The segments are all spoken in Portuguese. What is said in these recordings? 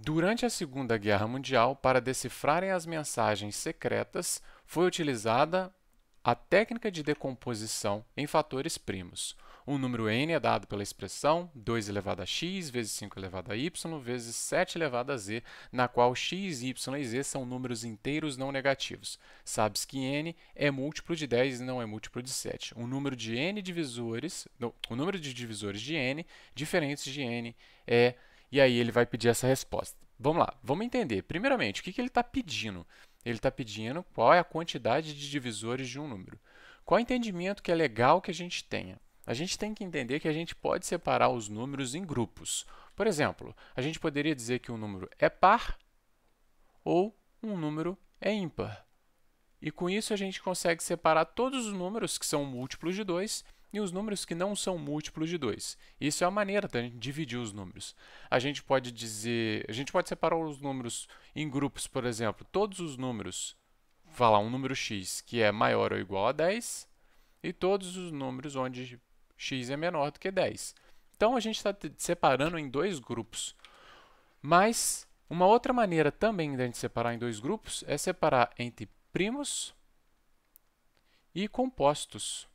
Durante a Segunda Guerra Mundial, para decifrarem as mensagens secretas, foi utilizada a técnica de decomposição em fatores primos. O número n é dado pela expressão 2 elevado a x vezes 5 elevado a y vezes 7 elevado a z, na qual x, y e z são números inteiros não negativos. Sabe-se que n é múltiplo de 10 e não é múltiplo de 7. O número de n divisores, não, o número de divisores de n diferentes de n é, e aí ele vai pedir essa resposta. Vamos lá, vamos entender. Primeiramente, o que ele está pedindo? Ele está pedindo qual é a quantidade de divisores de um número. Qual é o entendimento que é legal que a gente tenha? A gente tem que entender que a gente pode separar os números em grupos. Por exemplo, a gente poderia dizer que um número é par ou um número é ímpar. E com isso a gente consegue separar todos os números que são múltiplos de 2 e os números que não são múltiplos de 2. Isso é a maneira da gente dividir os números. A gente pode separar os números em grupos, por exemplo, todos os números, falar um número x que é maior ou igual a 10 e todos os números onde x é menor do que 10. Então a gente está separando em dois grupos. Mas uma outra maneira também de a gente separar em dois grupos é separar entre primos e compostos.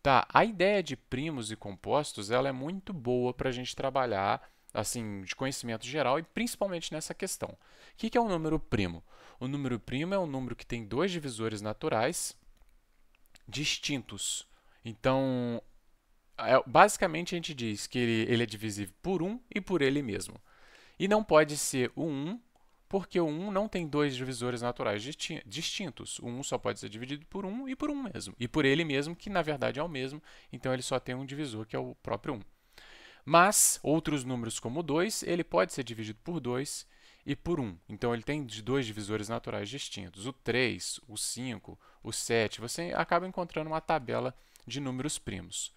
Tá, a ideia de primos e compostos ela é muito boa para a gente trabalhar assim de conhecimento geral e principalmente nessa questão. O que é um número primo? O número primo é um número que tem dois divisores naturais distintos. Então, basicamente a gente diz que ele é divisível por 1 e por ele mesmo. E não pode ser o 1 porque o 1 não tem dois divisores naturais distintos. O 1 só pode ser dividido por 1 e por 1 mesmo. E por ele mesmo, que na verdade é o mesmo, então ele só tem um divisor, que é o próprio 1. Mas outros números como o 2, ele pode ser dividido por 2 e por 1. Então ele tem dois divisores naturais distintos. O 3, o 5, o 7, você acaba encontrando uma tabela de números primos.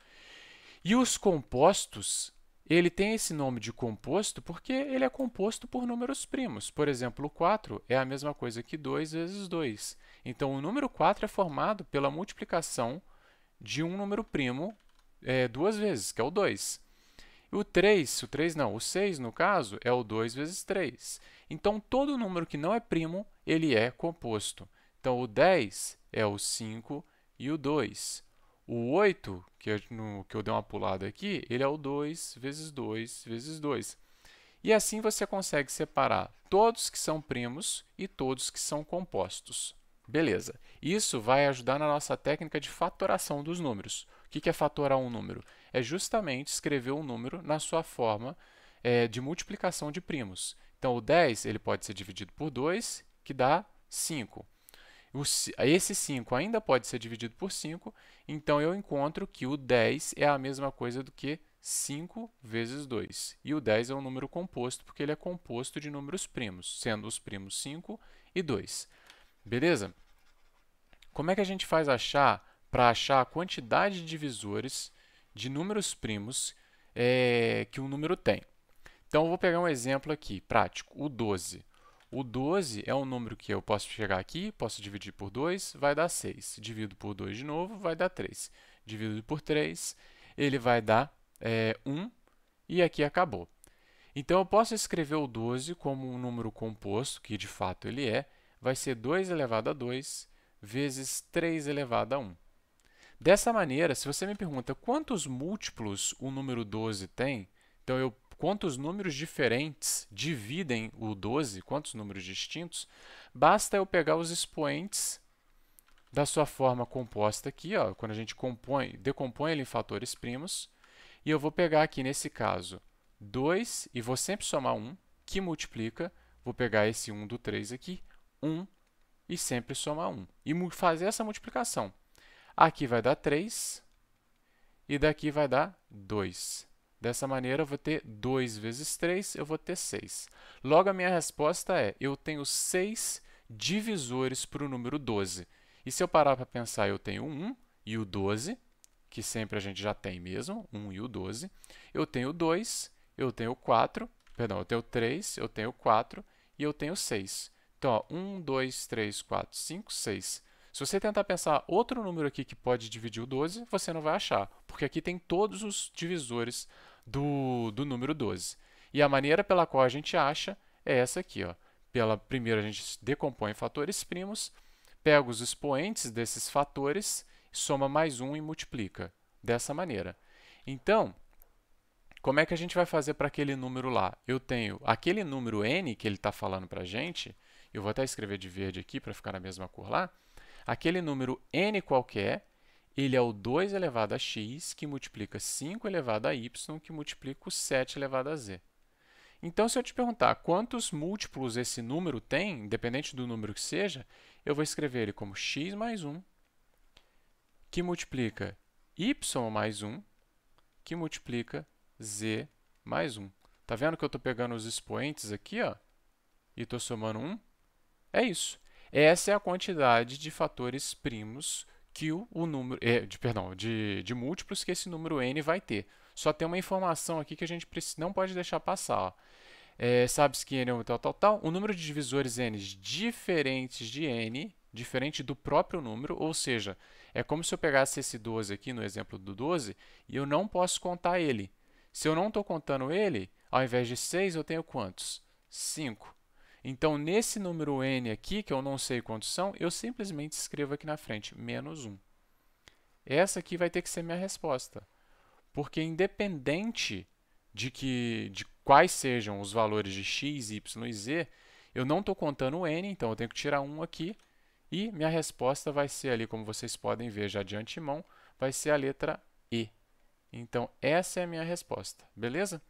E os compostos, ele tem esse nome de composto porque ele é composto por números primos. Por exemplo, o 4 é a mesma coisa que 2 vezes 2. Então, o número 4 é formado pela multiplicação de um número primo duas vezes, que é o 2. O 6 no caso, é o 2 vezes 3. Então, todo número que não é primo, ele é composto. Então, o 10 é o 5 e o 2. O 8, que eu dei uma pulada aqui, ele é o 2 vezes 2 vezes 2. E assim você consegue separar todos que são primos e todos que são compostos. Beleza. Isso vai ajudar na nossa técnica de fatoração dos números. O que é fatorar um número? É justamente escrever um número na sua forma de multiplicação de primos. Então, o 10 ele pode ser dividido por 2, que dá 5. Esse 5 ainda pode ser dividido por 5, então eu encontro que o 10 é a mesma coisa do que 5 vezes 2. E o 10 é um número composto porque ele é composto de números primos, sendo os primos 5 e 2. Beleza? Como é que a gente faz para achar a quantidade de divisores de números primos que um número tem? Então, eu vou pegar um exemplo aqui, prático, o 12. O 12 é um número que eu posso chegar aqui, posso dividir por 2, vai dar 6. Divido por 2 de novo, vai dar 3. Divido por 3, ele vai dar 1 e aqui acabou. Então, eu posso escrever o 12 como um número composto, que de fato ele é, vai ser 2 elevado a 2 vezes 3 elevado a 1. Dessa maneira, se você me pergunta quantos múltiplos o número 12 tem, então quantos números diferentes dividem o 12, quantos números distintos, basta eu pegar os expoentes da sua forma composta aqui, ó, quando a gente decompõe ele em fatores primos, e eu vou pegar aqui, nesse caso, 2, e vou sempre somar 1, que multiplica, vou pegar esse 1 do 3 aqui, 1, e sempre somar 1. E fazer essa multiplicação. Aqui vai dar 3, e daqui vai dar 2. Dessa maneira, eu vou ter 2 vezes 3, eu vou ter 6. Logo, a minha resposta é, eu tenho 6 divisores para o número 12. E se eu parar para pensar, eu tenho o 1 e o 12, que sempre a gente já tem mesmo, 1 e o 12. Eu tenho o 2, eu tenho o 4, perdão, eu tenho o 3, eu tenho o 4 e eu tenho o 6. Então, ó, 1, 2, 3, 4, 5, 6. Se você tentar pensar outro número aqui que pode dividir o 12, você não vai achar, porque aqui tem todos os divisores do número 12. E a maneira pela qual a gente acha é essa aqui, ó. Primeiro a gente decompõe em fatores primos, pega os expoentes desses fatores, soma mais um e multiplica. Dessa maneira. Então, como é que a gente vai fazer para aquele número lá? Eu tenho aquele número n que ele está falando para a gente, eu vou até escrever de verde aqui para ficar na mesma cor lá. Aquele número n qualquer, ele é o 2 elevado a x, que multiplica 5 elevado a y, que multiplica o 7 elevado a z. Então, se eu te perguntar quantos múltiplos esse número tem, independente do número que seja, eu vou escrever ele como x mais 1, que multiplica y mais 1, que multiplica z mais 1. Tá vendo que eu estou pegando os expoentes aqui, ó, e estou somando 1? É isso. Essa é a quantidade de fatores primos que o número, de múltiplos que esse número n vai ter. Só tem uma informação aqui que a gente não pode deixar passar. Ó. Sabe-se que n é um tal. O número de divisores n diferentes de n, diferente do próprio número, ou seja, é como se eu pegasse esse 12 aqui, no exemplo do 12, e eu não posso contar ele. Se eu não estou contando ele, ao invés de 6, eu tenho quantos? 5. Então, nesse número n aqui, que eu não sei quantos são, eu simplesmente escrevo aqui na frente, menos 1. Essa aqui vai ter que ser minha resposta. Porque independente de quais sejam os valores de x, y e z, eu não estou contando o n, então eu tenho que tirar 1 aqui. E minha resposta vai ser ali, como vocês podem ver já de antemão, vai ser a letra E. Então, essa é a minha resposta, beleza?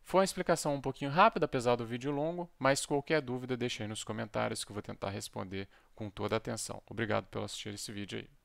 Foi uma explicação um pouquinho rápida, apesar do vídeo longo, mas qualquer dúvida deixe aí nos comentários que eu vou tentar responder com toda a atenção. Obrigado por assistir esse vídeo aí.